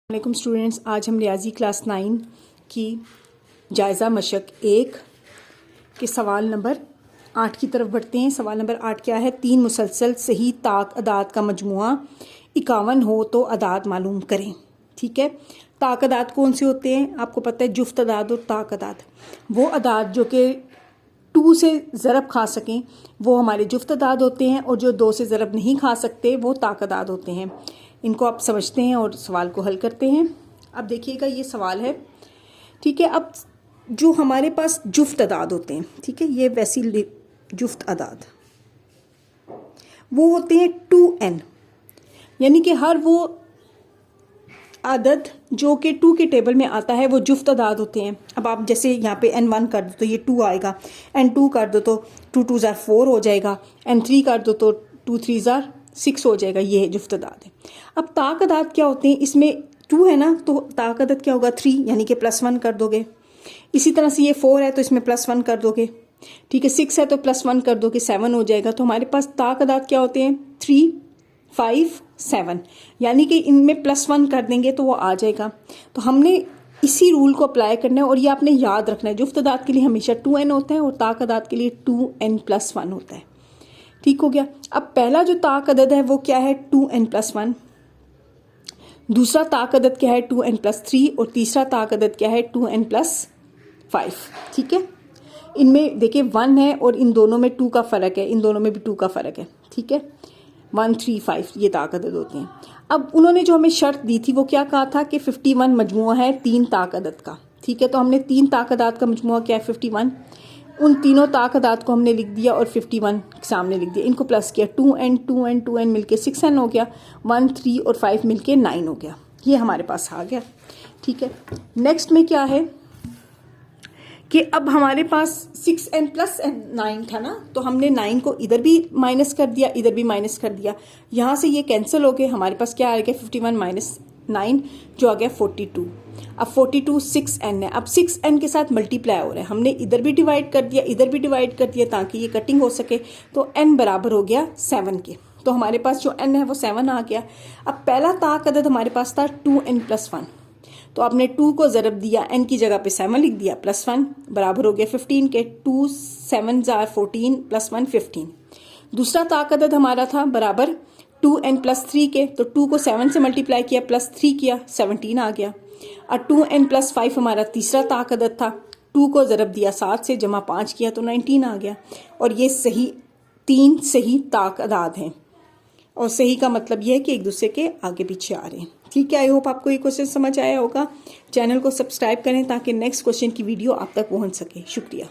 वालेकुम स्टूडेंट्स, आज हम रियाजी क्लास 9 की जायज़ा मशक 1 के सवाल नंबर 8 की तरफ बढ़ते हैं। सवाल नंबर 8 क्या है? 3 मुसलसल सही ताक अदाद का मजमुआ 51 हो तो अदाद मालूम करें। ठीक है, ताक अदाद कौन से होते हैं? आपको पता है, जुफ्त अदाद और ताक अदाद। वो अदाद जो कि 2 से ज़रब खा सकें वो हमारे जुफ्त अदाद होते हैं, और जो 2 से ज़रब नहीं खा सकते वो ताक अदाद होते हैं। इनको आप समझते हैं और सवाल को हल करते हैं। अब देखिएगा, ये सवाल है। ठीक है, अब जो हमारे पास जुफ्त अदाद होते हैं, ठीक है, ये वैसी जुफ्त अदाद वो होते हैं 2n, यानी कि हर वो आदद जो कि 2 के टेबल में आता है वो जुफ्त अदाद होते हैं। अब आप जैसे यहाँ पे n1 कर दो तो ये 2 आएगा, n2 कर दो तो 2 2 ज़ार 4 हो जाएगा, n3 कर दो तो 2 3 ज़ार 6 हो जाएगा। ये जुफ्त अदाद है। अब ताक अदाद क्या होते हैं? इसमें 2 है ना, तो ताक अदाद क्या होगा? 3, यानी कि +1 कर दोगे। इसी तरह से ये 4 है तो इसमें +1 कर दोगे। ठीक है, 6 है तो +1 कर दोगे, 7 हो जाएगा। तो हमारे पास ताक अदाद क्या होते हैं? 3 5 7, यानी कि इनमें +1 कर देंगे तो वो आ जाएगा। तो हमने इसी रूल को अप्लाई करना है और ये आपने याद रखना है। जुफ्त अदाद के लिए हमेशा 2n होता है और ताक अदाद के लिए 2n + 1 होता है। ठीक हो गया। अब पहला जो ताक अदद है वो क्या है? 2n + 1। दूसरा ताक अदद क्या है? 2n + 3। और तीसरा ताक अदद क्या है? 2n + 5। ठीक है, इनमें देखिए 1 है और इन दोनों में 2 का फ़र्क है, इन दोनों में भी 2 का फ़र्क है। ठीक है, 1 3 5 ये ताक अदद होते हैं। अब उन्होंने जो हमें शर्त दी थी वो क्या कहा था कि 51 मजमुआ है 3 ताक अदद का। ठीक है, तो हमने 3 ताक अदाद का मजमुआ क्या है? 51। उन तीनों ताक अदाद को हमने लिख दिया और 51 सामने लिख दिया। इनको प्लस किया, 2n 2n 2n मिलके 6n हो गया, 1 3 और 5 मिलके 9 हो गया। ये हमारे पास आ गया। ठीक है, नेक्स्ट में क्या है कि अब हमारे पास 6n + 9 था ना, तो हमने 9 को इधर भी माइनस कर दिया, इधर भी माइनस कर दिया। यहाँ से ये कैंसिल हो गए। हमारे पास क्या आ गया? 51 - 9 जो आ गया 42। अब 42 6n है। अब 6n के साथ मल्टीप्लाई हो रहा है। हमने इधर भी डिवाइड कर दिया, इधर भी डिवाइड कर दिया ताकि ये कटिंग हो सके। तो n बराबर हो गया 7 के। तो हमारे पास जो n है वो 7 आ गया। अब पहला ताक अदद हमारे पास था 2n + 1, तो आपने 2 को ज़रब दिया, n की जगह पे 7 लिख दिया, +1 बराबर हो गया 15 के। 2 7 ज़ार 14 + 1 15। दूसरा ताक अदद हमारा था बराबर 2n + 3 के, तो 2 को 7 से मल्टीप्लाई किया, +3 किया, 17 आ गया। और 2n + 5 हमारा तीसरा ताक अदद था। 2 को ज़रब दिया 7 से, जमा 5 किया तो 19 आ गया। और ये सही 3 सही ताक अदाद हैं। और सही का मतलब ये है कि एक दूसरे के आगे पीछे आ रहे हैं। ठीक है, आई होप आपको ये क्वेश्चन समझ आया होगा। चैनल को सब्सक्राइब करें ताकि नेक्स्ट क्वेश्चन की वीडियो आप तक पहुंच सके। शुक्रिया।